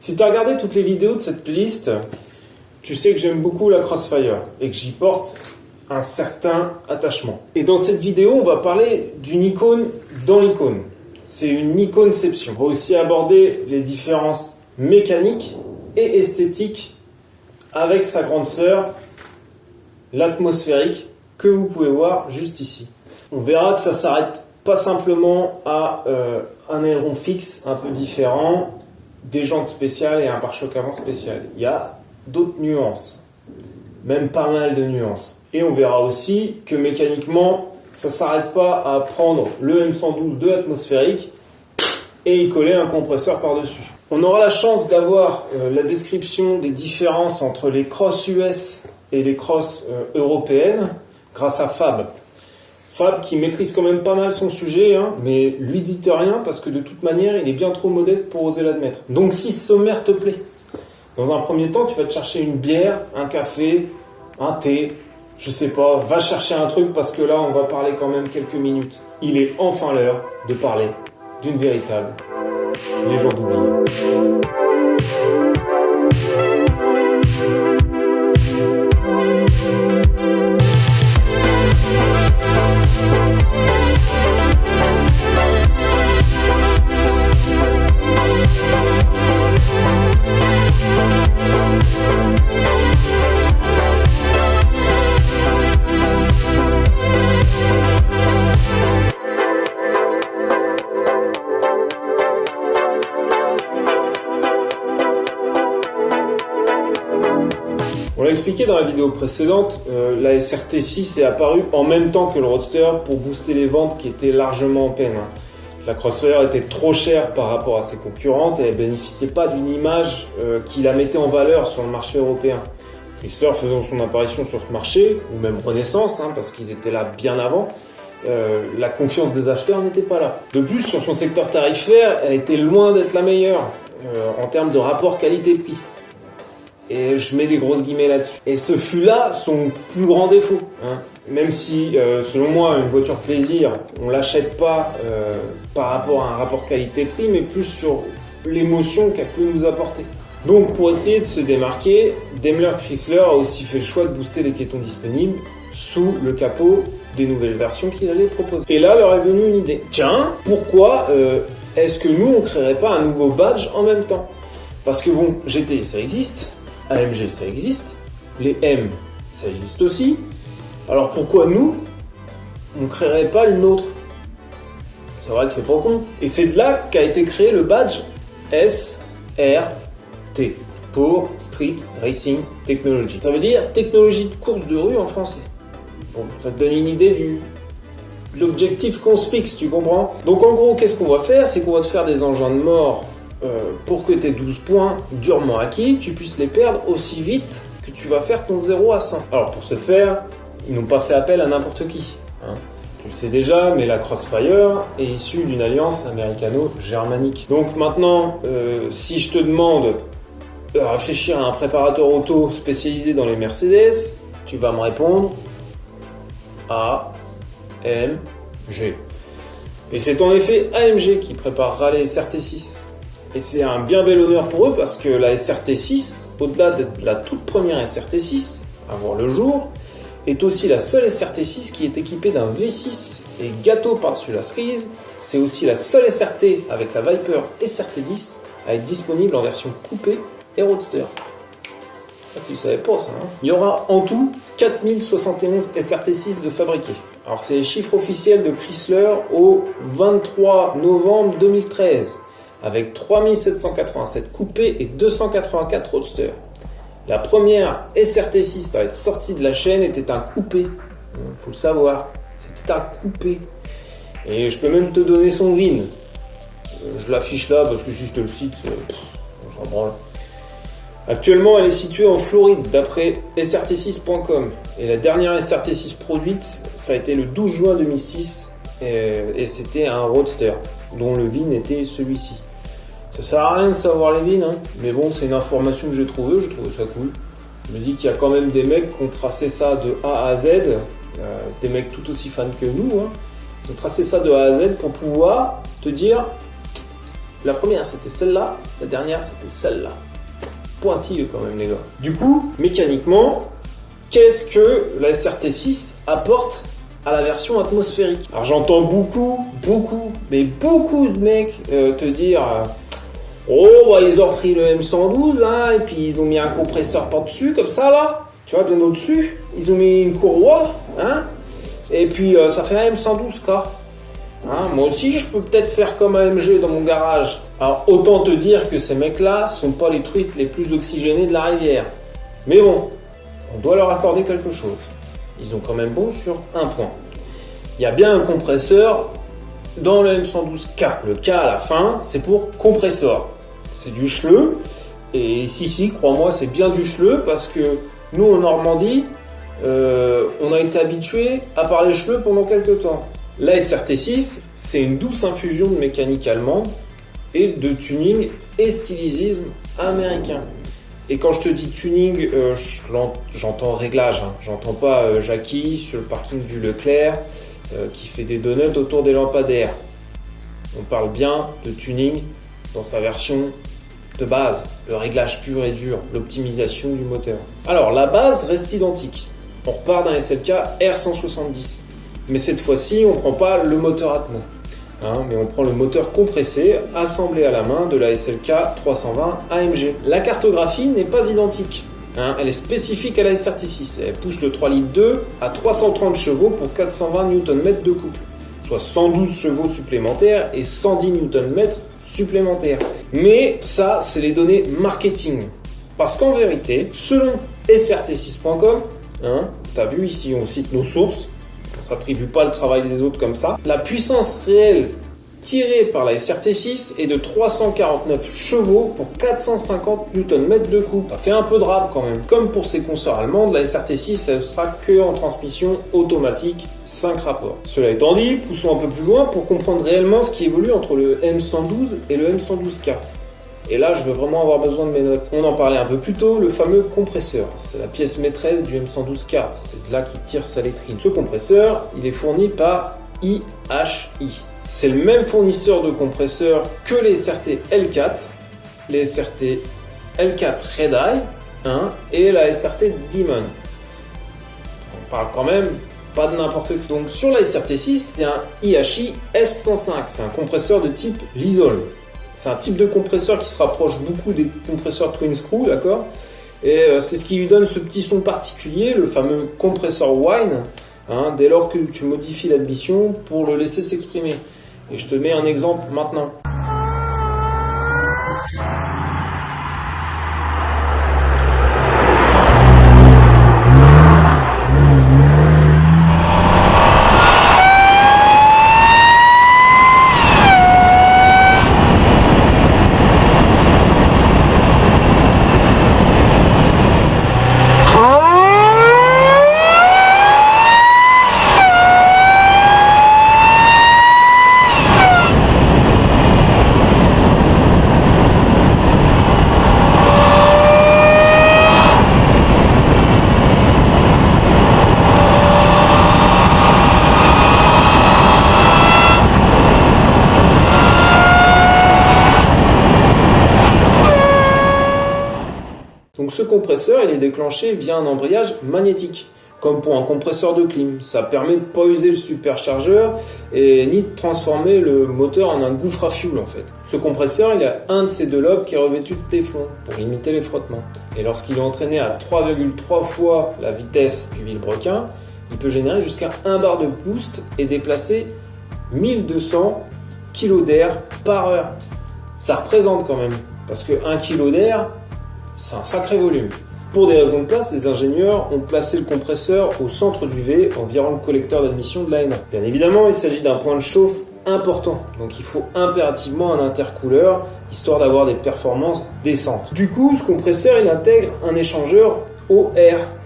Si tu as regardé toutes les vidéos de cette playlist, tu sais que j'aime beaucoup la Crossfire et que j'y porte un certain attachement. Et dans cette vidéo, on va parler d'une icône dans l'icône. C'est une iconception. On va aussi aborder les différences mécaniques et esthétiques avec sa grande sœur, l'atmosphérique, que vous pouvez voir juste ici. On verra que ça s'arrête pas simplement à un aileron fixe un peu différent, des jantes spéciales et un pare-choc avant spécial. Il y a d'autres nuances, même pas mal de nuances. Et on verra aussi que mécaniquement, ça s'arrête pas à prendre le M112 de atmosphérique et y coller un compresseur par-dessus. On aura la chance d'avoir la description des différences entre les crosses US et les crosses européennes grâce à Fab. Fab qui maîtrise quand même pas mal son sujet, hein, mais lui dites rien parce que de toute manière il est bien trop modeste pour oser l'admettre. Donc si ce sommaire te plaît, dans un premier temps tu vas te chercher une bière, un café, un thé, je sais pas, va chercher un truc parce que là on va parler quand même quelques minutes. Il est enfin l'heure de parler d'une véritable légende oubliée. On l'a expliqué dans la vidéo précédente, la SRT6 est apparue en même temps que le Roadster pour booster les ventes qui étaient largement en peine. La Crossfire était trop chère par rapport à ses concurrentes et elle ne bénéficiait pas d'une image qui la mettait en valeur sur le marché européen. Chrysler faisant son apparition sur ce marché, ou même Renaissance, parce qu'ils étaient là bien avant, la confiance des acheteurs n'était pas là. De plus, sur son secteur tarifaire, elle était loin d'être la meilleure en termes de rapport qualité-prix. Et je mets des grosses guillemets là-dessus. Et ce fut là son plus grand défaut. Même si, selon moi, une voiture plaisir, on l'achète pas par rapport à un rapport qualité-prix, mais plus sur l'émotion qu'elle peut nous apporter. Donc, pour essayer de se démarquer, Daimler-Chrysler a aussi fait le choix de booster les kétons disponibles sous le capot des nouvelles versions qu'il allait proposer. Et là, leur est venue une idée. Tiens, pourquoi est-ce que nous, on créerait pas un nouveau badge en même temps? Parce que bon, GT, ça existe. AMG, ça existe. Les M, ça existe aussi. Alors pourquoi nous, on ne créerait pas le nôtre? C'est vrai que c'est pas con. Et c'est de là qu'a été créé le badge SRT pour Street Racing Technology. Ça veut dire technologie de course de rue en français. Bon, ça te donne une idée de l'objectif qu'on se fixe, tu comprends? Donc en gros, qu'est-ce qu'on va faire? C'est qu'on va te faire des engins de mort pour que tes 12 points durement acquis, tu puisses les perdre aussi vite que tu vas faire ton 0 à 100. Alors pour ce faire, ils n'ont pas fait appel à n'importe qui. Tu le sais déjà, mais la Crossfire est issue d'une alliance américano-germanique. Donc maintenant, si je te demande de réfléchir à un préparateur auto spécialisé dans les Mercedes, tu vas me répondre AMG. Et c'est en effet AMG qui préparera les SRT6. Et c'est un bien bel honneur pour eux parce que la SRT6, au-delà d'être la toute première SRT6 à voir le jour, est aussi la seule SRT6 qui est équipée d'un V6 et gâteau par-dessus la cerise. C'est aussi la seule SRT avec la Viper SRT10 à être disponible en version coupée et roadster. Tu ne savais pas ça, Il y aura en tout 4071 SRT6 de fabriqués. Alors c'est les chiffres officiels de Chrysler au 23 novembre 2013. Avec 3787 coupés et 284 roadsters. La première SRT6 à être sortie de la chaîne était un coupé. Faut le savoir, c'était un coupé. Et je peux même te donner son VIN. Je l'affiche là parce que si je te le cite, on s'en branle. Actuellement, elle est située en Floride d'après srt6.com. Et la dernière SRT6 produite, ça a été le 12 juin 2006 et c'était un roadster dont le VIN était celui-ci. Ça sert à rien de savoir les VIN, mais bon, c'est une information que j'ai trouvée ça cool. Je me dis qu'il y a quand même des mecs qui ont tracé ça de A à Z, des mecs tout aussi fans que nous, qui ont tracé ça de A à Z pour pouvoir te dire La première, c'était celle-là. La dernière, c'était celle-là. Pointilleux quand même, les gars. Du coup, mécaniquement, qu'est-ce que la SRT6 apporte à la version atmosphérique? Alors j'entends beaucoup de mecs te dire oh bah ils ont repris le M112 hein, et puis ils ont mis un compresseur par-dessus comme ça là, tu vois, bien au-dessus, ils ont mis une courroie hein, et puis ça fait un M112K. Hein, moi aussi je peux peut-être faire comme AMG dans mon garage. Alors autant te dire que ces mecs-là sont pas les truites les plus oxygénées de la rivière. Mais bon, on doit leur accorder quelque chose. Ils ont quand même bon sur un point. Il y a bien un compresseur dans le M112K. Le K à la fin, c'est pour compresseur. C'est du chleu. Et si, crois-moi, c'est bien du chleu parce que nous, en Normandie, on a été habitués à parler chleu pendant quelques temps. La SRT6, c'est une douce infusion de mécanique allemande et de tuning et stylisme américain. Et quand je te dis tuning, j'entends réglage, hein. J'entends pas Jackie sur le parking du Leclerc qui fait des donuts autour des lampadaires. On parle bien de tuning dans sa version de base, le réglage pur et dur, l'optimisation du moteur. Alors la base reste identique. On repart d'un SLK R170. Mais cette fois-ci, on ne prend pas le moteur Atmo. Hein, mais on prend le moteur compressé assemblé à la main de la SLK 320 AMG. La cartographie n'est pas identique. Hein, elle est spécifique à la SRT6. Elle pousse le 3,2 litres à 330 chevaux pour 420 Nm de couple, soit 112 chevaux supplémentaires et 110 Nm supplémentaires. Mais ça, c'est les données marketing. Parce qu'en vérité, selon srt6.com, hein, tu as vu ici, on cite nos sources, on ne s'attribue pas le travail des autres comme ça. La puissance réelle tirée par la SRT6 est de 349 chevaux pour 450 Nm de couple. Ça fait un peu de rab quand même. Comme pour ses consorts allemandes, la SRT6 elle sera que en transmission automatique 5 rapports. Cela étant dit, poussons un peu plus loin pour comprendre réellement ce qui évolue entre le M112 et le M112K. Et là, je vais vraiment avoir besoin de mes notes. On en parlait un peu plus tôt, le fameux compresseur. C'est la pièce maîtresse du M112K. C'est de là qu'il tire sa lettrine. Ce compresseur, il est fourni par IHI. C'est le même fournisseur de compresseurs que les SRT L4, les SRT L4 Red Eye hein, et la SRT Demon. On parle quand même pas de n'importe qui. Donc sur la SRT6, c'est un IHI S105. C'est un compresseur de type Lysol. C'est un type de compresseur qui se rapproche beaucoup des compresseurs twin screw, d'accord? Et c'est ce qui lui donne ce petit son particulier, le fameux compresseur whine, hein, dès lors que tu modifies l'admission pour le laisser s'exprimer. Et je te mets un exemple maintenant. Donc ce compresseur, il est déclenché via un embrayage magnétique, comme pour un compresseur de clim. Ça permet de ne pas user le superchargeur et ni de transformer le moteur en un gouffre à fioul en fait. Ce compresseur, il a un de ces deux lobes qui est revêtu de téflon pour limiter les frottements. Et lorsqu'il est entraîné à 3,3 fois la vitesse du vilebrequin, il peut générer jusqu'à 1 bar de boost et déplacer 1200 kg d'air par heure. Ça représente quand même, parce que 1 kg d'air, c'est un sacré volume. Pour des raisons de place, les ingénieurs ont placé le compresseur au centre du V, environ le collecteur d'admission de l'AN1. Bien évidemment, il s'agit d'un point de chauffe important, donc il faut impérativement un intercooleur, histoire d'avoir des performances décentes. Du coup, ce compresseur, il intègre un échangeur OR,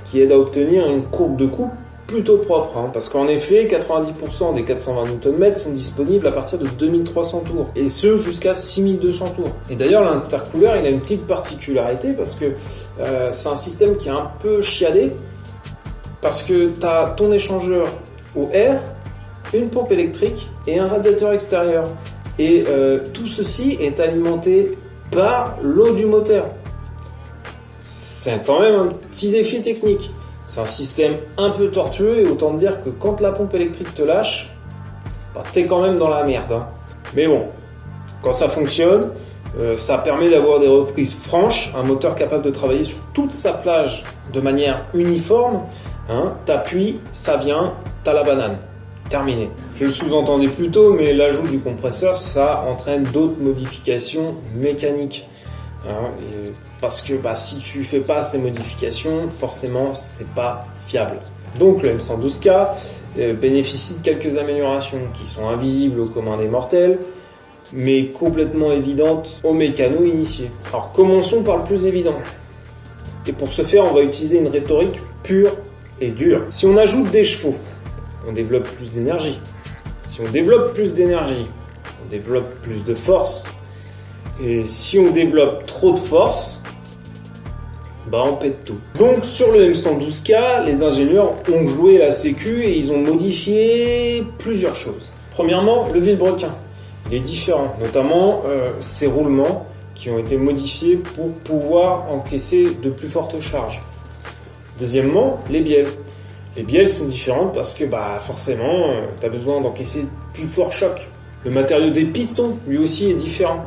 qui aide à obtenir une courbe de couple plutôt propre, hein, parce qu'en effet, 90% des 420 Nm sont disponibles à partir de 2300 tours, et ce jusqu'à 6200 tours. Et d'ailleurs, l'intercooleur, il a une petite particularité, parce que c'est un système qui est un peu chiadé, parce que tu as ton échangeur au R, une pompe électrique et un radiateur extérieur. Et tout ceci est alimenté par l'eau du moteur. C'est quand même un petit défi technique. C'est un système un peu tortueux et autant te dire que quand la pompe électrique te lâche, bah, t'es quand même dans la merde. Hein. Mais bon, quand ça fonctionne, ça permet d'avoir des reprises franches, un moteur capable de travailler sur toute sa plage de manière uniforme. Hein, t'appuies, ça vient, t'as la banane. Terminé. Je le sous-entendais plus tôt, mais l'ajout du compresseur, ça entraîne d'autres modifications mécaniques. Hein, parce que si tu fais pas ces modifications, forcément, c'est pas fiable. Donc le M112K bénéficie de quelques améliorations qui sont invisibles aux commun des mortels, mais complètement évidentes aux mécanos initiés. Alors commençons par le plus évident. Et pour ce faire, on va utiliser une rhétorique pure et dure. Si on ajoute des chevaux, on développe plus d'énergie. Si on développe plus d'énergie, on développe plus de force. Et si on développe trop de force, on pète tout. Donc sur le M112K, les ingénieurs ont joué la sécu et ils ont modifié plusieurs choses. Premièrement, le vilebrequin. Il est différent, notamment ses roulements qui ont été modifiés pour pouvoir encaisser de plus fortes charges. Deuxièmement, les bielles. Les bielles sont différentes parce que forcément, tu as besoin d'encaisser plus fort choc. Le matériau des pistons, lui aussi, est différent.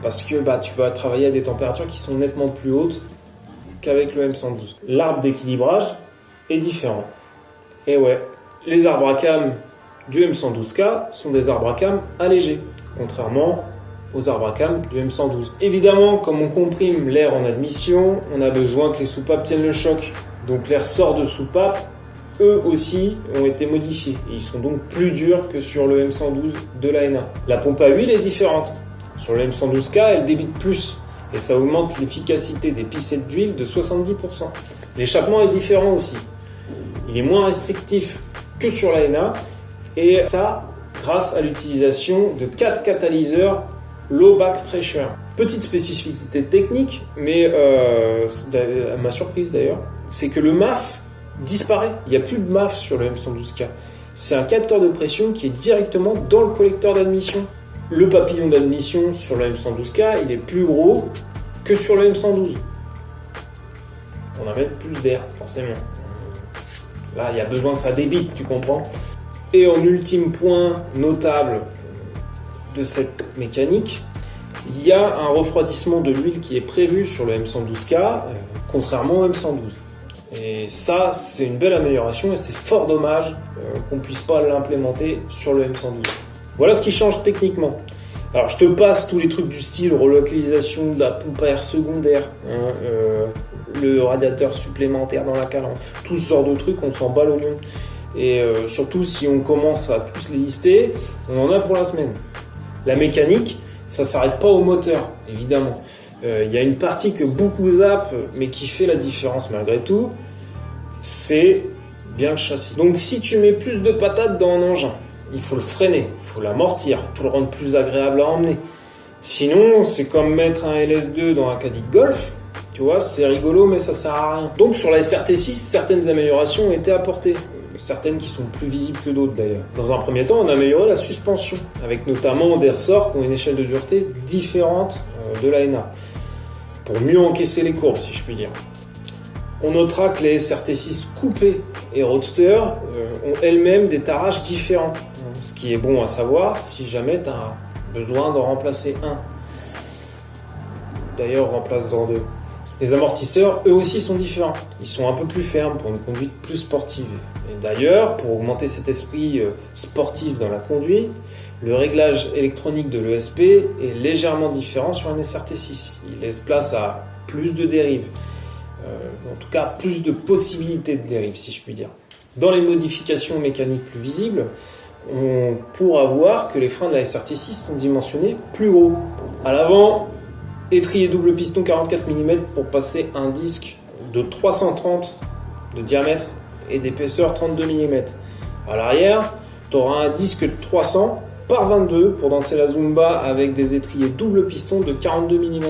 Parce que tu vas travailler à des températures qui sont nettement plus hautes qu'avec le M112. L'arbre d'équilibrage est différent. Et ouais, les arbres à cam du M112K sont des arbres à cam allégés, contrairement aux arbres à cam du M112. Évidemment, comme on comprime l'air en admission, on a besoin que les soupapes tiennent le choc. Donc les ressorts de soupapes, eux aussi, ont été modifiés. Et ils sont donc plus durs que sur le M112 de l'ANA. La pompe à huile est différente. Sur le M112K, elle débite plus. Et ça augmente l'efficacité des pissettes d'huile de 70%. L'échappement est différent aussi. Il est moins restrictif que sur l'ANA. Et ça, grâce à l'utilisation de 4 catalyseurs low back pressure. Petite spécificité technique, mais à ma surprise d'ailleurs, c'est que le MAF disparaît. Il n'y a plus de MAF sur le M112K. C'est un capteur de pression qui est directement dans le collecteur d'admission. Le papillon d'admission sur le M112K, il est plus gros que sur le M112. On va mettre plus d'air, forcément. Là, il y a besoin que ça débite, tu comprends ? Et en ultime point notable de cette mécanique, il y a un refroidissement de l'huile qui est prévu sur le M112K, contrairement au M112. Et ça, c'est une belle amélioration et c'est fort dommage qu'on ne puisse pas l'implémenter sur le M112. Voilà ce qui change techniquement. Alors je te passe tous les trucs du style relocalisation de la pompe à air secondaire, le radiateur supplémentaire dans la calandre, tout ce genre de trucs, on s'en bat l'oignon. Et surtout si on commence à tous les lister, on en a pour la semaine. La mécanique, ça s'arrête pas au moteur, évidemment. Il y a une partie que beaucoup zappent, mais qui fait la différence malgré tout, c'est bien le châssis. Donc si tu mets plus de patates dans un engin, il faut le freiner, il faut l'amortir, il faut le rendre plus agréable à emmener. Sinon, c'est comme mettre un LS2 dans un caddie de golf, tu vois, c'est rigolo mais ça sert à rien. Donc sur la SRT6, certaines améliorations ont été apportées. Certaines qui sont plus visibles que d'autres d'ailleurs. Dans un premier temps, on a amélioré la suspension, avec notamment des ressorts qui ont une échelle de dureté différente de l'ANA, pour mieux encaisser les courbes, si je puis dire. On notera que les SRT6 coupés et Roadster ont elles-mêmes des tarages différents, ce qui est bon à savoir si jamais tu as besoin d'en remplacer un. D'ailleurs, remplace-en deux. Les amortisseurs, eux aussi, sont différents. Ils sont un peu plus fermes pour une conduite plus sportive. Et d'ailleurs, pour augmenter cet esprit sportif dans la conduite, le réglage électronique de l'ESP est légèrement différent sur un SRT6. Il laisse place à plus de dérives. En tout cas, plus de possibilités de dérives, si je puis dire. Dans les modifications mécaniques plus visibles, on pourra voir que les freins de la SRT6 sont dimensionnés plus haut. À l'avant, étrier double piston 44 mm pour passer un disque de 330 de diamètre et d'épaisseur 32 mm. À l'arrière, tu auras un disque de 300 par 22 pour danser la Zumba avec des étriers double piston de 42 mm.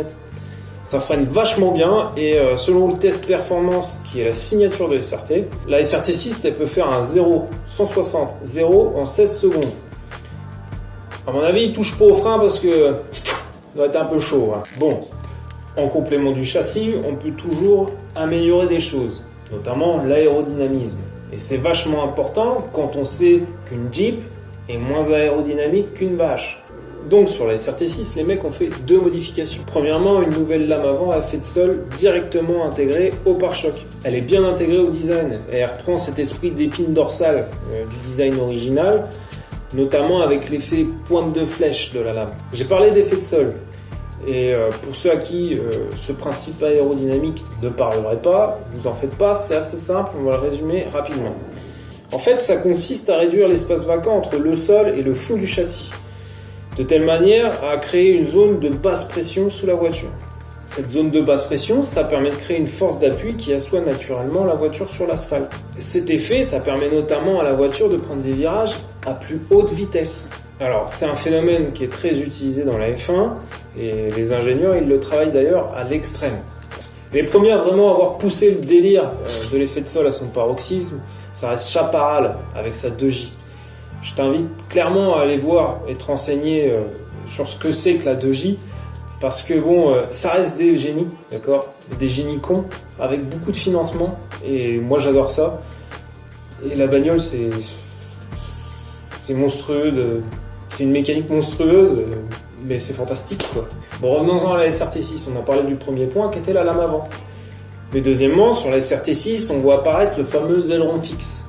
Ça freine vachement bien et selon le test performance qui est la signature de SRT, la SRT6 elle peut faire un 0-160 en 16 secondes. À mon avis, touche pas au frein parce que ça doit être un peu chaud. Hein. Bon, en complément du châssis, on peut toujours améliorer des choses, notamment l'aérodynamisme. Et c'est vachement important quand on sait qu'une Jeep est moins aérodynamique qu'une vache. Donc sur la SRT6, les mecs ont fait 2 modifications. Premièrement, une nouvelle lame avant à effet de sol directement intégrée au pare-choc. Elle est bien intégrée au design et elle reprend cet esprit d'épine dorsale du design original, notamment avec l'effet pointe de flèche de la lame. J'ai parlé d'effet de sol. Et pour ceux à qui ce principe aérodynamique ne parlerait pas, vous en faites pas, c'est assez simple, on va le résumer rapidement. En fait, ça consiste à réduire l'espace vacant entre le sol et le fond du châssis, de telle manière à créer une zone de basse pression sous la voiture. Cette zone de basse pression, ça permet de créer une force d'appui qui assoit naturellement la voiture sur l'asphalte. Cet effet, ça permet notamment à la voiture de prendre des virages à plus haute vitesse. Alors, c'est un phénomène qui est très utilisé dans la F1 et les ingénieurs, ils le travaillent d'ailleurs à l'extrême. Les premiers à vraiment avoir poussé le délire de l'effet de sol à son paroxysme, ça reste Chaparral avec sa 2J. Je t'invite clairement à aller voir et te renseigner sur ce que c'est que la 2J, parce que bon, ça reste des génies, d'accord ? Des génies cons, avec beaucoup de financement, et moi j'adore ça. Et la bagnole, c'est monstrueux, c'est une mécanique monstrueuse, mais c'est fantastique, quoi. Bon, revenons-en à la SRT6, on a parlé du premier point qui était la lame avant. Mais deuxièmement, sur la SRT6, on voit apparaître le fameux aileron fixe.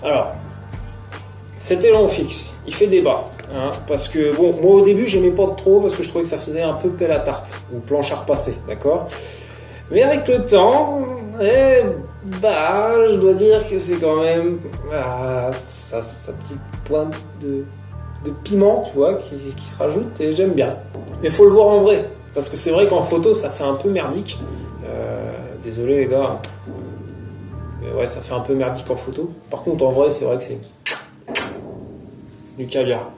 Alors, cet aileron fixe, il fait débat, hein, parce que, bon, moi au début, j'aimais pas trop, parce que je trouvais que ça faisait un peu pelle à tarte, ou planche à repasser, d'accord ? Mais avec le temps, je dois dire que c'est quand même sa petite pointe de piment, tu vois, qui se rajoute, et j'aime bien. Mais faut le voir en vrai, parce que c'est vrai qu'en photo, ça fait un peu merdique. Désolé les gars, mais ouais, ça fait un peu merdique en photo. Par contre, en vrai, c'est vrai que c'est du caviar.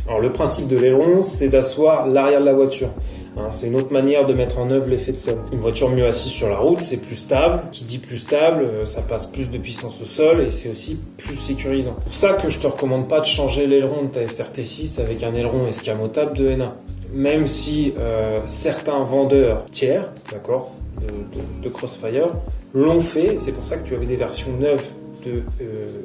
Alors, le principe de l'aileron, c'est d'asseoir l'arrière de la voiture. Hein, c'est une autre manière de mettre en œuvre l'effet de sol. Une voiture mieux assise sur la route, c'est plus stable. Qui dit plus stable, ça passe plus de puissance au sol et c'est aussi plus sécurisant. C'est pour ça que je te recommande pas de changer l'aileron de ta SRT6 avec un aileron escamotable de NA. Même si certains vendeurs tiers, d'accord, de Crossfire l'ont fait, c'est pour ça que tu avais des versions neuves de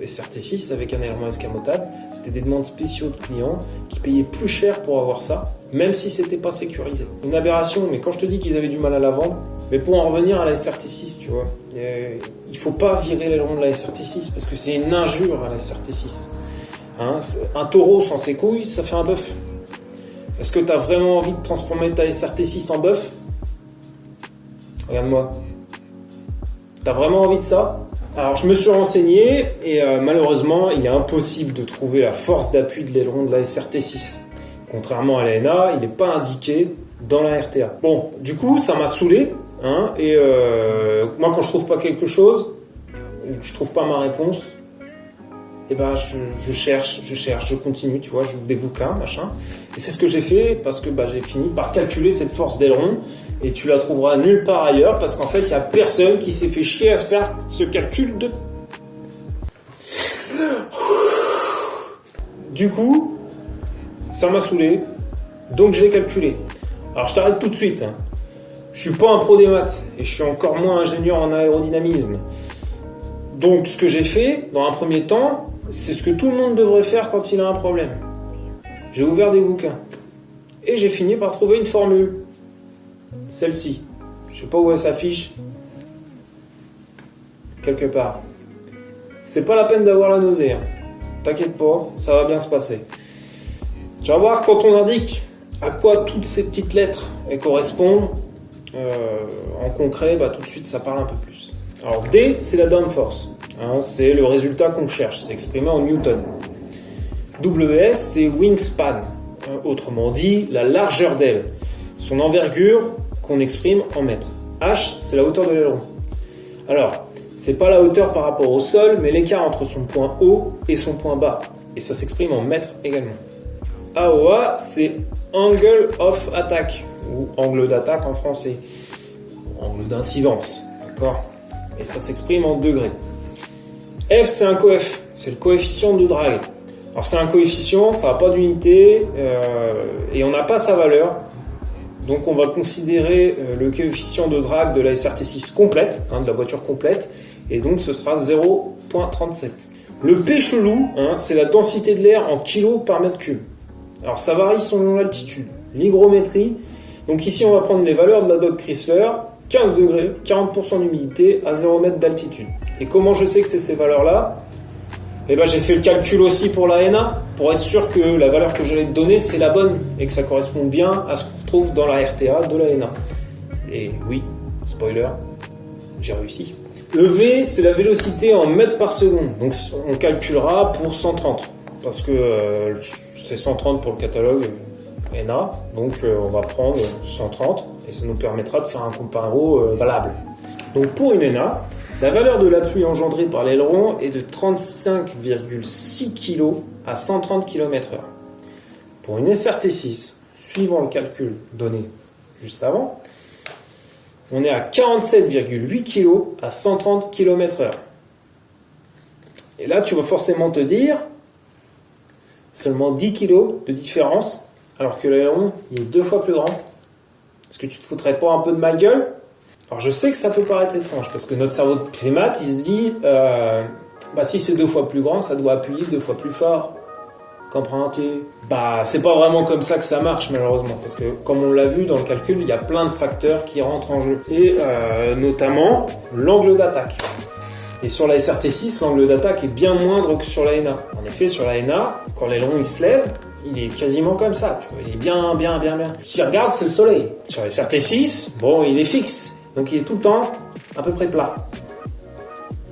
SRT6 avec un aileron escamotable. C'était des demandes spéciaux de clients qui payaient plus cher pour avoir ça, même si c'était pas sécurisé. Une aberration, mais quand je te dis qu'ils avaient du mal à la vendre, mais pour en revenir à la SRT6, tu vois, il faut pas virer l'aileron de la SRT6 parce que c'est une injure à la SRT6. Hein, un taureau sans ses couilles, ça fait un bœuf. Est-ce que tu as vraiment envie de transformer ta SRT6 en bœuf ? Regarde-moi. T'as vraiment envie de ça ? Alors je me suis renseigné et malheureusement il est impossible de trouver la force d'appui de l'aileron de la SRT6. Contrairement à la NA, il n'est pas indiqué dans la RTA. Bon, du coup ça m'a saoulé, hein, et moi quand je trouve pas quelque chose, je trouve pas ma réponse, et ben je cherche, je continue, tu vois, j'ouvre des bouquins, machin, et c'est ce que j'ai fait parce que j'ai fini par calculer cette force d'aileron. Et tu la trouveras nulle part ailleurs parce qu'en fait, il n'y a personne qui s'est fait chier à se faire ce calcul de... Du coup, ça m'a saoulé, donc je l'ai calculé. Alors je t'arrête tout de suite. Hein. Je suis pas un pro des maths et je suis encore moins ingénieur en aérodynamisme. Donc ce que j'ai fait, dans un premier temps, c'est ce que tout le monde devrait faire quand il a un problème. J'ai ouvert des bouquins et j'ai fini par trouver une formule. Celle-ci, je sais pas où elle s'affiche, quelque part. C'est pas la peine d'avoir la nausée, hein. T'inquiète pas, ça va bien se passer. Tu vas voir quand on indique à quoi toutes ces petites lettres elles correspondent, en concret, tout de suite ça parle un peu plus. Alors D, c'est la downforce, hein, c'est le résultat qu'on cherche, c'est exprimé en newton. WS, c'est wingspan, hein, autrement dit la largeur d'aile, son envergure qu'on exprime en mètres. H, c'est la hauteur de l'aileron. Alors, c'est pas la hauteur par rapport au sol, mais l'écart entre son point haut et son point bas. Et ça s'exprime en mètres également. AOA, c'est angle of attack, ou angle d'attaque en français. Angle d'incidence, d'accord ? Et ça s'exprime en degrés. F, c'est un coef, c'est le coefficient de drag. Alors c'est un coefficient, ça n'a pas d'unité et on n'a pas sa valeur. Donc on va considérer le coefficient de drag de la SRT6 complète, de la voiture complète, et donc ce sera 0,37. Le P chelou, c'est la densité de l'air en kilos par mètre cube. Alors ça varie selon l'altitude. L'hygrométrie, donc ici on va prendre les valeurs de la Dodge Chrysler, 15 degrés, 40% d'humidité à 0 mètre d'altitude. Et comment je sais que c'est ces valeurs-là ? J'ai fait le calcul aussi pour la NA, pour être sûr que la valeur que j'allais te donner, c'est la bonne, et que ça correspond bien à ce qu'on trouve dans la RTA de la NA. Et oui, spoiler, j'ai réussi. Le V, c'est la vélocité en mètres par seconde, donc on calculera pour 130, parce que c'est 130 pour le catalogue NA, donc on va prendre 130, et ça nous permettra de faire un comparo valable. Donc pour une NA, la valeur de l'appui engendré par l'aileron est de 35,6 kg à 130 km/h. Pour une SRT6, suivant le calcul donné juste avant, on est à 47,8 kg à 130 km/h. Et là, tu vas forcément te dire, seulement 10 kg de différence, alors que l'aileron il est 2 fois plus grand. Est-ce que tu te foutrais pas un peu de ma gueule ? Alors je sais que ça peut paraître étrange, parce que notre cerveau de primate, il se dit, si c'est 2 fois plus grand, ça doit appuyer 2 fois plus fort. Comprends-tu ? C'est pas vraiment comme ça que ça marche, malheureusement, parce que comme on l'a vu dans le calcul, il y a plein de facteurs qui rentrent en jeu. Et notamment, l'angle d'attaque. Et sur la SRT6, l'angle d'attaque est bien moindre que sur la NA. En effet, sur la NA, quand l'aileron il se lève, il est quasiment comme ça. Tu vois, il est bien. Si tu regardes, c'est le soleil. Sur la SRT6, il est fixe. Donc il est tout le temps à peu près plat.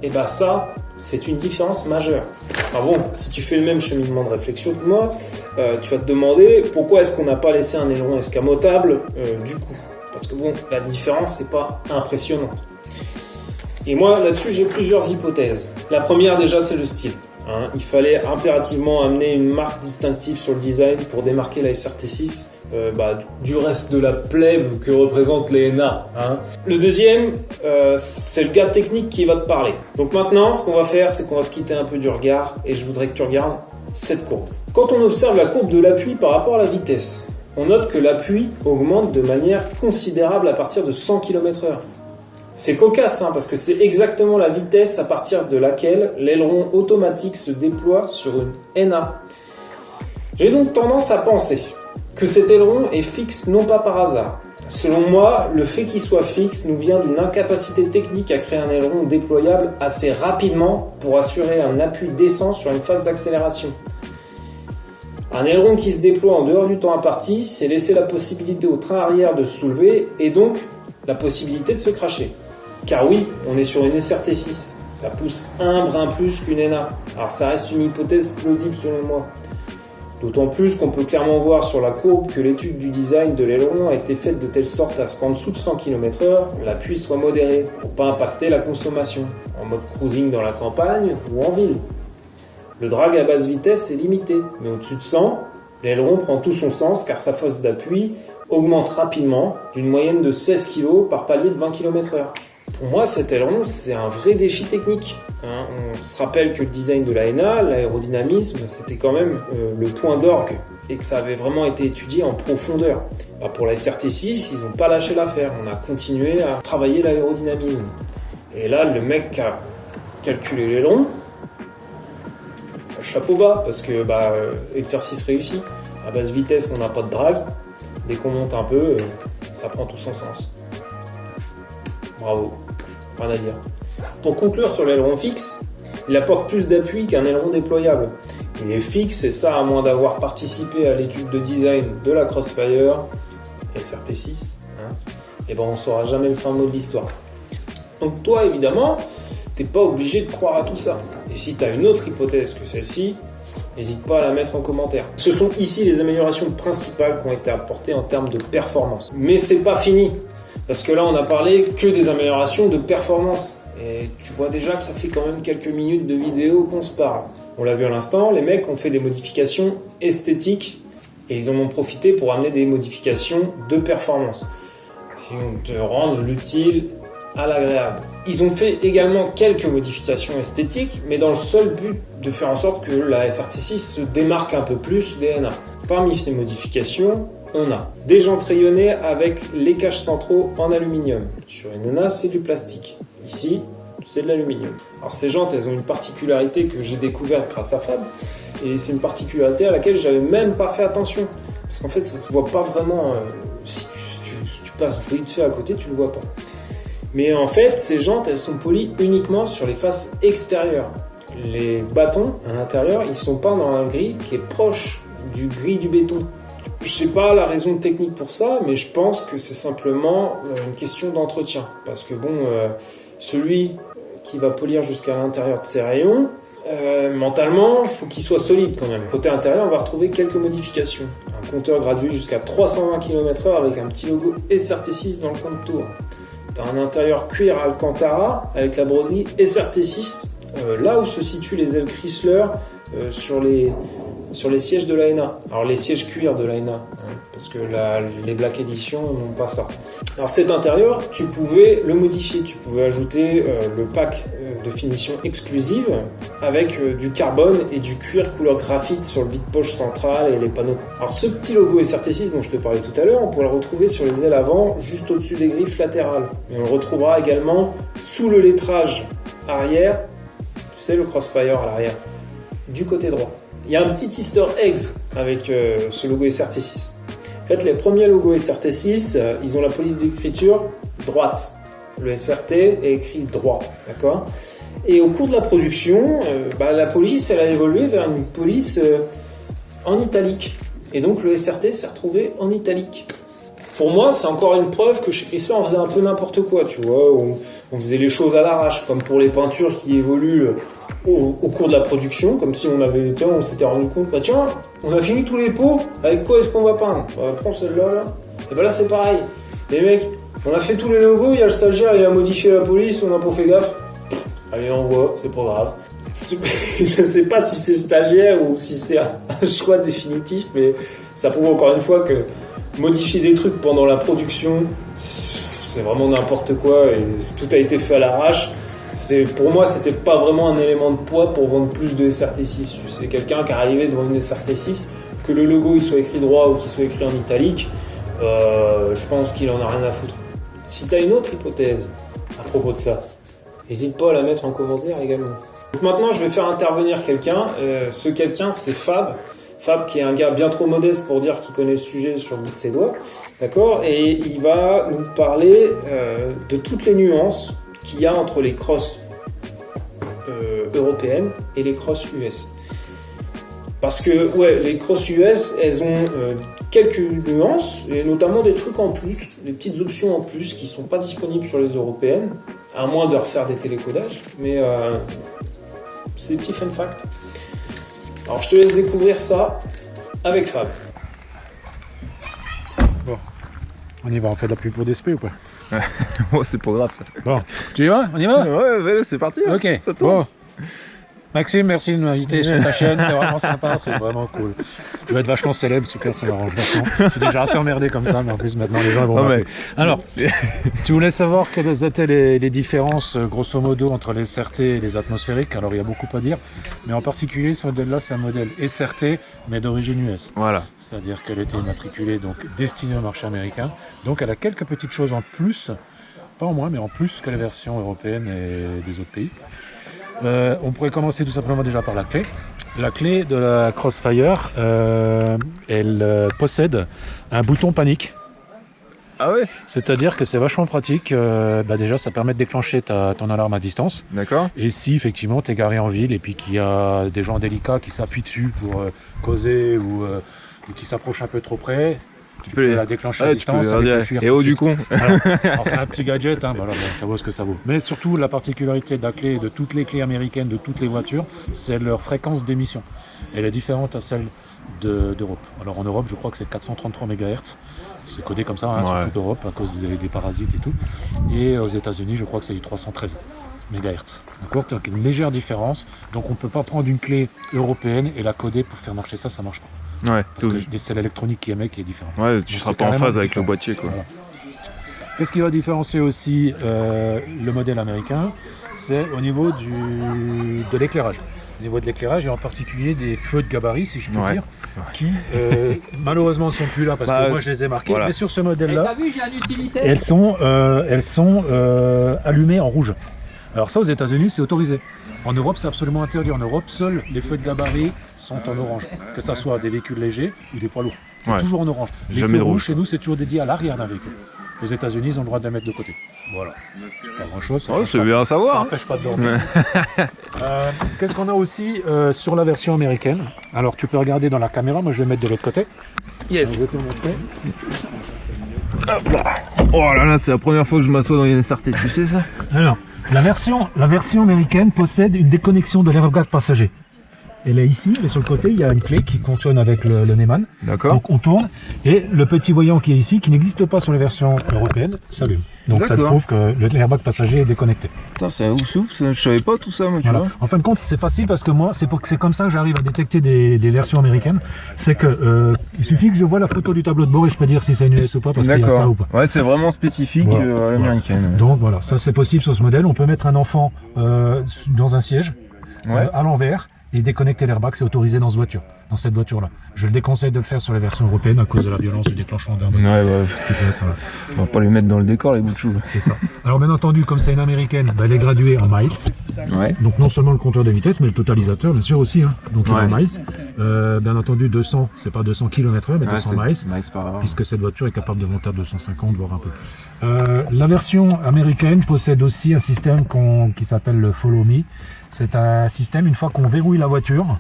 Et ça, c'est une différence majeure. Alors si tu fais le même cheminement de réflexion que moi, tu vas te demander pourquoi est-ce qu'on n'a pas laissé un aileron escamotable du coup. Parce que la différence n'est pas impressionnante. Et moi, là-dessus, j'ai plusieurs hypothèses. La première, déjà, c'est le style. Il fallait impérativement amener une marque distinctive sur le design pour démarquer la SRT6 du reste de la plèbe que représentent les NA. Le deuxième, c'est le gars technique qui va te parler. Donc maintenant, ce qu'on va faire, c'est qu'on va se quitter un peu du regard et je voudrais que tu regardes cette courbe. Quand on observe la courbe de l'appui par rapport à la vitesse, on note que l'appui augmente de manière considérable à partir de 100 km/h. C'est cocasse, parce que c'est exactement la vitesse à partir de laquelle l'aileron automatique se déploie sur une NA. J'ai donc tendance à penser que cet aileron est fixe non pas par hasard. Selon moi, le fait qu'il soit fixe nous vient d'une incapacité technique à créer un aileron déployable assez rapidement pour assurer un appui décent sur une phase d'accélération. Un aileron qui se déploie en dehors du temps imparti, c'est laisser la possibilité au train arrière de se soulever et donc la possibilité de se cracher. Car oui, on est sur une SRT6, ça pousse un brin plus qu'une NA. Alors ça reste une hypothèse plausible selon moi. D'autant plus qu'on peut clairement voir sur la courbe que l'étude du design de l'aileron a été faite de telle sorte à ce qu'en dessous de 100 km/h, l'appui soit modéré pour pas impacter la consommation, en mode cruising dans la campagne ou en ville. Le drag à basse vitesse est limité, mais au-dessus de 100, l'aileron prend tout son sens car sa force d'appui augmente rapidement d'une moyenne de 16 kg par palier de 20 km/h. Pour moi, cet aileron, c'est un vrai défi technique. On se rappelle que le design de la NA, l'aérodynamisme, c'était quand même le point d'orgue et que ça avait vraiment été étudié en profondeur. Pour la SRT6, ils n'ont pas lâché l'affaire. On a continué à travailler l'aérodynamisme. Et là, le mec qui a calculé l'aileron, chapeau bas, parce que exercice réussi. À basse vitesse, on n'a pas de drag. Dès qu'on monte un peu, ça prend tout son sens. Bravo, rien à dire. Pour conclure sur l'aileron fixe, il apporte plus d'appui qu'un aileron déployable. Il est fixe et ça à moins d'avoir participé à l'étude de design de la Crossfire SRT6. On ne saura jamais le fin mot de l'histoire. Donc toi évidemment, t'es pas obligé de croire à tout ça. Et si tu as une autre hypothèse que celle-ci, n'hésite pas à la mettre en commentaire. Ce sont ici les améliorations principales qui ont été apportées en termes de performance. Mais c'est pas fini. Parce que là, on a parlé que des améliorations de performance. Et tu vois déjà que ça fait quand même quelques minutes de vidéo qu'on se parle. On l'a vu à l'instant, les mecs ont fait des modifications esthétiques et ils en ont profité pour amener des modifications de performance. Si on te rend l'utile à l'agréable. Ils ont fait également quelques modifications esthétiques, mais dans le seul but de faire en sorte que la SRT6 se démarque un peu plus des NA. Parmi ces modifications, on a des jantes rayonnées avec les caches centraux en aluminium. Sur une NA, c'est du plastique. Ici, c'est de l'aluminium. Alors ces jantes, elles ont une particularité que j'ai découverte grâce à Fab, et c'est une particularité à laquelle j'avais même pas fait attention. Parce qu'en fait, ça se voit pas vraiment. Si tu passes vite fait à côté, tu le vois pas. Mais en fait, ces jantes, elles sont polies uniquement sur les faces extérieures. Les bâtons à l'intérieur, ils sont peints dans un gris qui est proche du gris du béton. Je sais pas la raison technique pour ça, mais je pense que c'est simplement une question d'entretien. Parce que bon, celui qui va polir jusqu'à l'intérieur de ses rayons, mentalement, il faut qu'il soit solide quand même. Côté intérieur, on va retrouver quelques modifications. Un compteur gradué jusqu'à 320 km/h avec un petit logo SRT6 dans le compte tour. Tu as un intérieur cuir Alcantara avec la broderie SRT6, là où se situent les ailes Chrysler sur les sièges de l'ANA. Alors les sièges cuir de l'ANA, parce que les Black Edition n'ont pas ça. Alors cet intérieur, tu pouvais le modifier, tu pouvais ajouter le pack de finition exclusive avec du carbone et du cuir couleur graphite sur le vide-poche central et les panneaux. Alors ce petit logo SRT6 dont je te parlais tout à l'heure, on pourrait le retrouver sur les ailes avant, juste au-dessus des griffes latérales. Mais on le retrouvera également sous le lettrage arrière, tu sais le Crossfire à l'arrière, du côté droit. Il y a un petit easter egg avec ce logo SRT6. En fait, les premiers logos SRT6, ils ont la police d'écriture droite. Le SRT est écrit droit, d'accord ? Et au cours de la production, la police, elle a évolué vers une police en italique. Et donc, le SRT s'est retrouvé en italique. Pour moi, c'est encore une preuve que chez Chrysler, on faisait un peu n'importe quoi, tu vois. On faisait les choses à l'arrache, comme pour les peintures qui évoluent au cours de la production, comme si on s'était rendu compte, tiens, on a fini tous les pots, avec quoi est-ce qu'on va peindre ? Prends celle-là, là. Et là, c'est pareil. Les mecs, on a fait tous les logos, il y a le stagiaire, il a modifié la police, on n'a pas fait gaffe. Allez, on voit, c'est pas grave. Je sais pas si c'est le stagiaire ou si c'est un choix définitif, mais ça prouve encore une fois que modifier des trucs pendant la production, c'est vraiment n'importe quoi et tout a été fait à l'arrache. Pour moi, c'était pas vraiment un élément de poids pour vendre plus de SRT6. C'est quelqu'un qui est arrivé devant une SRT6, que le logo il soit écrit droit ou qu'il soit écrit en italique, je pense qu'il en a rien à foutre. Si tu as une autre hypothèse à propos de ça, n'hésite pas à la mettre en commentaire également. Donc maintenant, je vais faire intervenir quelqu'un. Ce quelqu'un, c'est Fab. Fab, qui est un gars bien trop modeste pour dire qu'il connaît le sujet sur le bout de ses doigts. D'accord ? Et il va nous parler de toutes les nuances qu'il y a entre les crosses européennes et les crosses US. Parce que les crosses US, elles ont quelques nuances, et notamment des trucs en plus, des petites options en plus qui ne sont pas disponibles sur les européennes, à moins de refaire des télécodages, mais c'est des petits fun facts. Alors je te laisse découvrir ça avec Fab. Bon, on y va, on fait de la pub pour DSP ou pas ? C'est pas grave ça. Bon, tu y vas ? On y va ? Ouais, c'est parti. Ok, ça tourne. Bon. Maxime, merci de m'inviter sur ta chaîne, c'est vraiment sympa, c'est vraiment cool. Je vais être vachement célèbre, super, ça m'arrange vachement. Je suis déjà assez emmerdé comme ça, mais en plus maintenant les gens vont m'appeler. Alors, tu voulais savoir quelles étaient les différences, grosso modo, entre les SRT et les atmosphériques. Alors il y a beaucoup à dire, mais en particulier ce modèle-là, c'est un modèle SRT, mais d'origine US. Voilà. C'est-à-dire qu'elle était immatriculée, donc destinée au marché américain. Donc elle a quelques petites choses en plus, pas en moins, mais en plus que la version européenne et des autres pays. On pourrait commencer tout simplement déjà par la clé. La clé de la Crossfire, elle possède un bouton panique. Ah ouais ? C'est-à-dire que c'est vachement pratique. Déjà, ça permet de déclencher ton alarme à distance. D'accord. Et si effectivement tu es garé en ville et puis qu'il y a des gens délicats qui s'appuient dessus pour causer ou qui s'approchent un peu trop près, tu peux la déclencher à distance. Et oh du con. Alors c'est un petit gadget, ça vaut ce que ça vaut. Mais surtout, la particularité de la clé, de toutes les clés américaines, de toutes les voitures, c'est leur fréquence d'émission. Elle est différente à celle d'Europe. Alors en Europe, je crois que c'est 433 MHz. C'est codé comme ça sur toute Europe à cause des parasites et tout. Et aux États-Unis, je crois que c'est du 313 MHz. D'accord ? Donc une légère différence. Donc on ne peut pas prendre une clé européenne et la coder pour faire marcher ça marche pas. Ouais, parce que c'est l'électronique qui émet qui est différente. Ouais, tu seras pas en phase avec le boîtier quoi. Voilà. Qu'est-ce qui va différencier aussi le modèle américain? C'est au niveau de l'éclairage. Au niveau de l'éclairage et en particulier des feux de gabarit, si je peux dire, qui malheureusement ne sont plus là parce que moi je les ai marqués. Voilà. Mais sur ce modèle-là, elles sont allumées en rouge. Alors ça, aux États-Unis, c'est autorisé. En Europe, c'est absolument interdit. En Europe, seuls les feux de gabarit sont en orange, que ce soit des véhicules légers ou des poids lourds. C'est toujours en orange. Les feux rouges, chez nous, c'est toujours dédié à l'arrière d'un véhicule. Aux États-Unis, ils ont le droit de les mettre de côté. Voilà. C'est pas grand-chose. C'est bien à savoir. Ça n'empêche pas de dormir. Qu'est-ce qu'on a aussi sur la version américaine? Alors, tu peux regarder dans la caméra. Moi, je vais mettre de l'autre côté. Yes. Je vais te montrer. Hop là. Oh là là, c'est la première fois que je m'assois dans une SRT, tu sais ça? Alors, la version américaine possède une déconnexion de l'airbag passager. Elle est ici, elle est sur le côté, il y a une clé qui fonctionne avec le Neumann. D'accord. Donc on tourne et le petit voyant qui est ici, qui n'existe pas sur les versions européennes, s'allume. Donc ça prouve que l'airbag passager est déconnecté. Putain, c'est ouf, je savais pas tout ça, moi, tu vois. En fin de compte, c'est facile parce que moi, c'est comme ça que j'arrive à détecter des versions américaines. C'est que il suffit que je vois la photo du tableau de bord et je peux dire si c'est une US ou pas, parce qu'il y a ça ou pas. Ouais, c'est vraiment spécifique à l'américaine. Ouais. Donc voilà, ça c'est possible sur ce modèle. On peut mettre un enfant dans un siège, à l'envers, et déconnecter l'airbag, c'est autorisé dans cette voiture-là. Je le déconseille de le faire sur les versions européennes à cause de la violence du déclenchement d'un moteur. On va pas les mettre dans le décor, les bouts de chou. C'est ça. Alors bien entendu, comme c'est une américaine, elle est graduée en miles. Donc non seulement le compteur de vitesse, mais le totalisateur, bien sûr aussi. Donc en miles. Bien entendu, 200, c'est pas 200 km/h, mais 200 miles, puisque cette voiture est capable de monter à 250, voire un peu plus. La version américaine possède aussi un système qui s'appelle le Follow Me. C'est un système, une fois qu'on verrouille la voiture,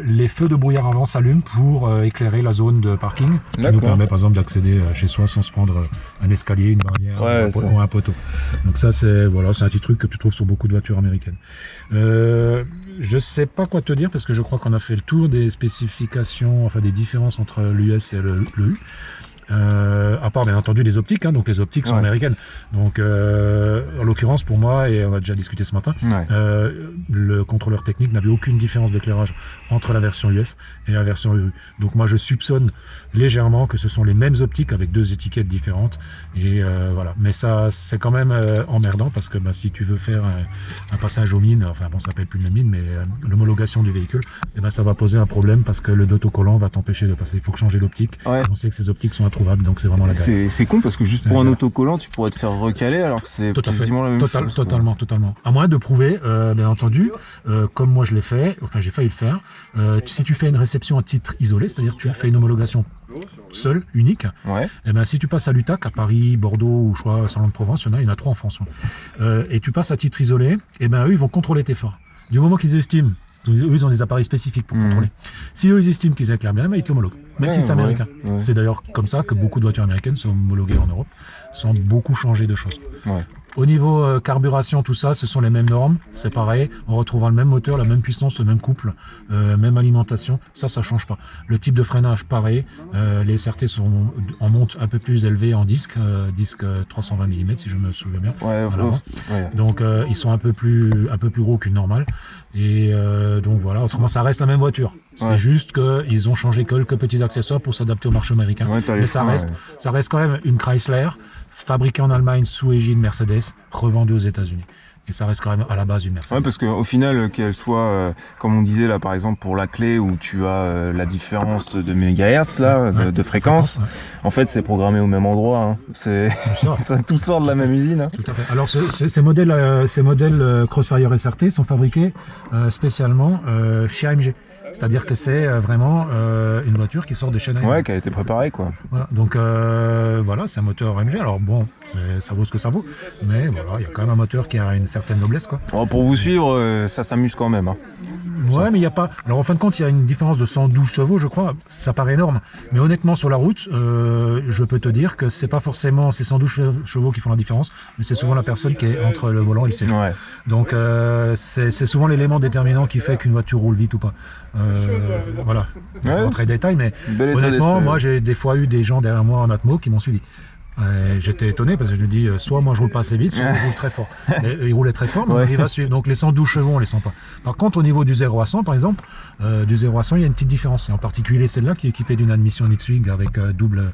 les feux de brouillard avant s'allument pour éclairer la zone de parking, qui nous permet par exemple d'accéder chez soi sans se prendre un escalier, une barrière ou un poteau. Donc ça c'est un petit truc que tu trouves sur beaucoup de voitures américaines. Je sais pas quoi te dire parce que je crois qu'on a fait le tour des spécifications, enfin des différences entre l'US et le U. À part bien entendu les optiques, donc les optiques sont américaines. Donc en l'occurrence pour moi, et on a déjà discuté ce matin, le contrôleur technique n'avait aucune différence d'éclairage entre la version US et la version EU. Donc moi je soupçonne légèrement que ce sont les mêmes optiques avec deux étiquettes différentes. Et voilà. Mais ça c'est quand même emmerdant parce que si tu veux faire un passage aux mines, enfin bon ça s'appelle plus une mine, mais l'homologation du véhicule, ça va poser un problème parce que le d'autocollant va t'empêcher de passer. Il faut changer l'optique. On sait que ces optiques sont introuvable, donc c'est vraiment la galère. C'est con parce que juste pour un autocollant, tu pourrais te faire recaler alors que c'est quasiment la même chose. Totalement. À moins de prouver, bien entendu, comme moi je l'ai fait, enfin j'ai failli le faire, si tu fais une réception à titre isolé, c'est-à-dire que tu fais une homologation seule, unique, et si tu passes à l'UTAC, à Paris, Bordeaux ou je crois Salon-de-Provence, il y en a 3 en France, et tu passes à titre isolé, eux ils vont contrôler tes phares. Du moment qu'ils estiment, eux ils ont des appareils spécifiques pour contrôler. Si eux ils estiment qu'ils éclairent bien, ils te l'homologuent. Même si c'est américain. C'est d'ailleurs comme ça que beaucoup de voitures américaines sont homologuées en Europe, sans beaucoup changer de choses. Au niveau carburation, tout ça, ce sont les mêmes normes, c'est pareil, on retrouvera le même moteur, la même puissance, le même couple, même alimentation, ça change pas. Le type de freinage, pareil, les SRT sont en monte un peu plus élevés en disque 320 mm si je me souviens bien. Donc ils sont un peu plus gros qu'une normale. Et donc voilà, autrement ça reste la même voiture. C'est juste qu'ils ont changé quelques petits accessoires pour s'adapter au marché américain. Mais ça reste quand même une Chrysler fabriquée en Allemagne sous égide Mercedes, revendue aux États-Unis. Et ça reste quand même à la base une Mercedes. Parce qu'au final, qu'elle soit, comme on disait là par exemple pour la clé où tu as la différence de mégahertz là, de fréquence, en fait c'est programmé au même endroit. Tout sort de la même usine. Tout à fait. Alors ces modèles Crossfire SRT sont fabriqués spécialement chez AMG. C'est-à-dire que c'est vraiment une voiture qui sort des chaînes AMG. Qui a été préparée quoi. Voilà. Donc c'est un moteur AMG. Alors bon, ça vaut ce que ça vaut, mais voilà, il y a quand même un moteur qui a une certaine noblesse quoi. Pour vous suivre, ça s'amuse quand même. Mais il n'y a pas. Alors en fin de compte, il y a une différence de 112 chevaux, je crois. Ça paraît énorme, mais honnêtement sur la route, je peux te dire que c'est pas forcément ces 112 chevaux qui font la différence, mais c'est souvent la personne qui est entre le volant et le siège. Donc c'est souvent l'élément déterminant qui fait qu'une voiture roule vite ou pas. Voilà. Pas très détail, mais honnêtement, moi j'ai des fois eu des gens derrière moi en Atmo qui m'ont suivi. J'étais étonné parce que je lui dis soit moi je roule pas assez vite, soit je roule très fort. Et il roulait très fort, donc il va suivre. Donc les 112 chevaux, on les sent pas. Par contre, au niveau du 0 à 100, par exemple, du 0 à 100, il y a une petite différence. Et en particulier celle-là qui est équipée d'une admission Nixwig avec double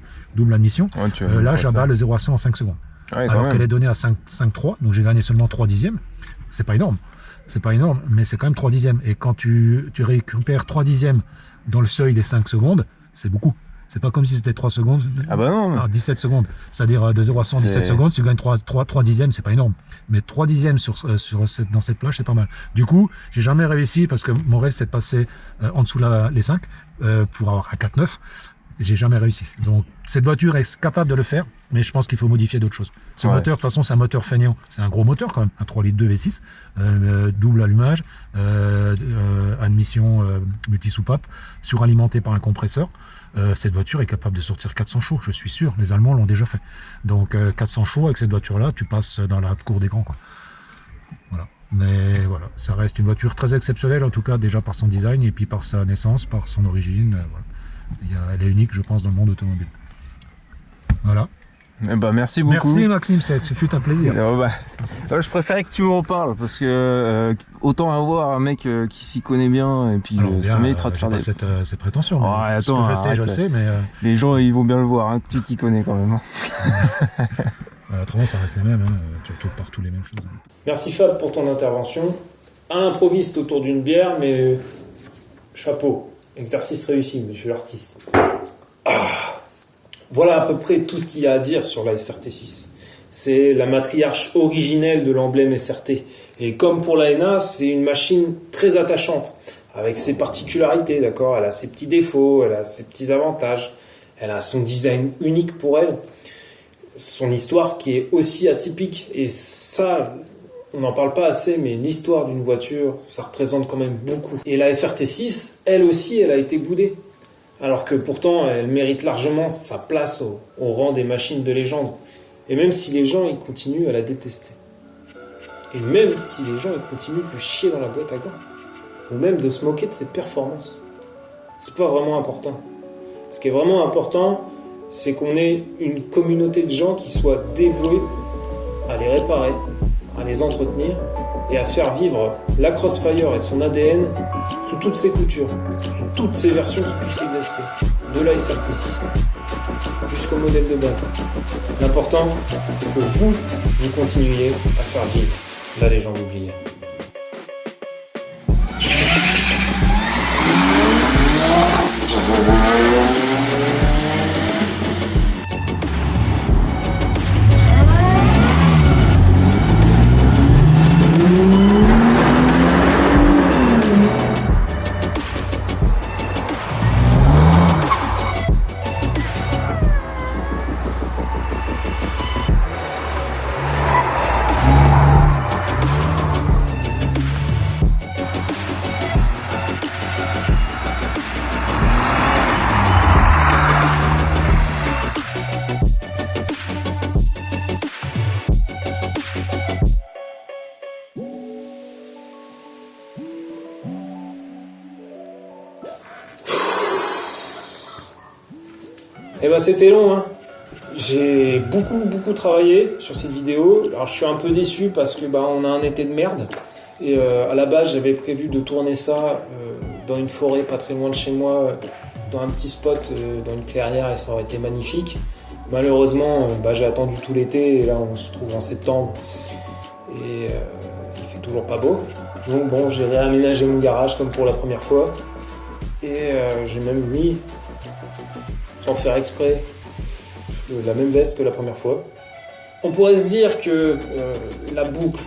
admission. Là, j'abats le 0 à 100 en 5 secondes. Alors qu'elle est donnée à 5,3, donc j'ai gagné seulement 3 dixièmes. C'est pas énorme. C'est pas énorme, mais c'est quand même 3 dixièmes. Et quand tu récupères 3 dixièmes dans le seuil des 5 secondes, c'est beaucoup. C'est pas comme si c'était 3 secondes. Ah bah non. Alors 17 secondes. C'est-à-dire de 0 à 100, 17 secondes, si tu gagnes 3 dixièmes, c'est pas énorme. Mais 3 dixièmes dans cette plage, c'est pas mal. Du coup, j'ai jamais réussi parce que mon rêve, c'est de passer en dessous les 5 pour avoir un 4,9. J'ai jamais réussi. Donc, cette voiture est capable de le faire, mais je pense qu'il faut modifier d'autres choses. Ce moteur, de toute façon, c'est un moteur feignant. C'est un gros moteur quand même, un 3 litres 2 V6, double allumage, admission multi-soupape, suralimenté par un compresseur. Cette voiture est capable de sortir 400 chevaux, je suis sûr. Les Allemands l'ont déjà fait. Donc, 400 chevaux avec cette voiture-là, tu passes dans la cour des grands, quoi. Voilà. Mais voilà, ça reste une voiture très exceptionnelle, en tout cas, déjà par son design et puis par sa naissance, par son origine. Voilà. Elle est unique, je pense, dans le monde automobile. Voilà. Eh ben, merci beaucoup. Merci Maxime, ce fut un plaisir. Je préférais que tu m'en parles parce que autant avoir un mec qui s'y connaît bien et puis ça méritera de faire des... cette prétention. Attends, je le sais, mais... Les gens, ils vont bien le voir, hein, que tu t'y connais quand même. Autrement, ça reste les mêmes. Tu retrouves partout les mêmes choses. Merci Fab pour ton intervention. Un improviste autour d'une bière, mais chapeau. Exercice réussi, mais je suis l'artiste. Voilà à peu près tout ce qu'il y a à dire sur la SRT6. C'est la matriarche originelle de l'emblème SRT. Et comme pour la NA, c'est une machine très attachante, avec ses particularités, d'accord ? Elle a ses petits défauts, elle a ses petits avantages, elle a son design unique pour elle, son histoire qui est aussi atypique. Et ça, on n'en parle pas assez, mais l'histoire d'une voiture, ça représente quand même beaucoup. Et la SRT6, elle aussi, elle a été boudée. Alors que pourtant, elle mérite largement sa place au rang des machines de légende. Et même si les gens, ils continuent à la détester. Et même si les gens, ils continuent de lui chier dans la boîte à gants. Ou même de se moquer de ses performances. C'est pas vraiment important. Ce qui est vraiment important, c'est qu'on ait une communauté de gens qui soient dévoués à les réparer, à les entretenir et à faire vivre la Crossfire et son ADN sous toutes ses coutures, sous toutes ses versions qui puissent exister, de la SRT6 jusqu'au modèle de base. L'important, c'est que vous continuiez à faire vivre la légende oubliée. Eh ben c'était long, hein. J'ai beaucoup travaillé sur cette vidéo. Alors je suis un peu déçu parce que on a un été de merde. Et à la base j'avais prévu de tourner ça dans une forêt pas très loin de chez moi, dans un petit spot, dans une clairière, et ça aurait été magnifique. Malheureusement, j'ai attendu tout l'été et là on se trouve en septembre et il fait toujours pas beau. Donc bon, j'ai réaménagé mon garage comme pour la première fois et j'ai même mis, sans faire exprès, la même veste que la première fois. On pourrait se dire que la boucle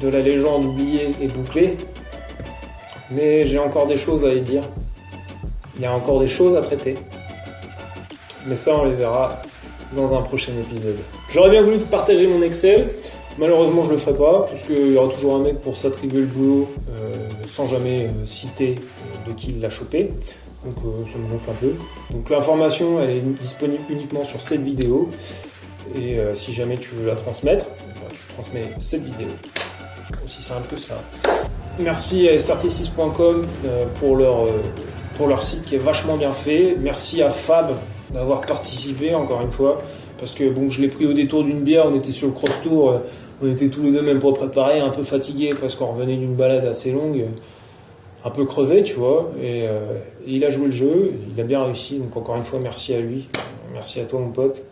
de la légende oubliée est bouclée, mais j'ai encore des choses à y dire. Il y a encore des choses à traiter. Mais ça, on les verra dans un prochain épisode. J'aurais bien voulu partager mon Excel. Malheureusement, je le ferai pas, parce qu'il y aura toujours un mec pour s'attribuer le boulot sans jamais citer de qui il l'a chopé. Donc ça me gonfle un peu. Donc l'information, elle est disponible uniquement sur cette vidéo. Et si jamais tu veux la transmettre, tu transmets cette vidéo. Aussi simple que ça. Merci à srt6.com pour leur site qui est vachement bien fait. Merci à Fab d'avoir participé encore une fois. parce que bon, je l'ai pris au détour d'une bière, on était sur le cross tour, on était tous les deux même pas préparés, un peu fatigués parce qu'on revenait d'une balade assez longue, un peu crevé, tu vois, et il a joué le jeu, il a bien réussi, donc encore une fois merci à lui, merci à toi mon pote.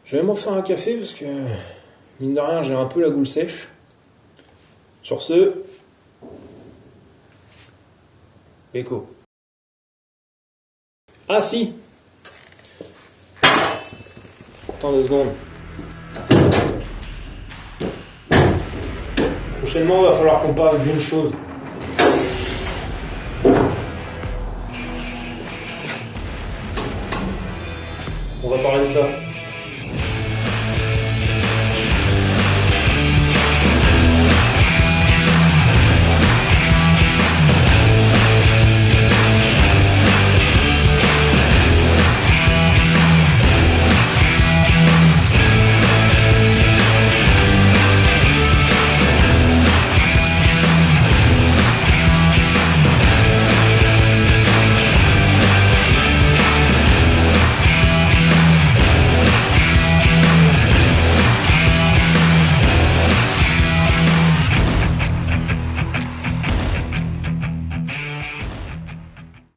Je vais m'en faire un café parce que mine de rien j'ai un peu la goule sèche. Sur ce, Beko. Ah si. Attends 2 secondes. Prochainement, il va falloir qu'on parle d'une chose. On va parler de ça.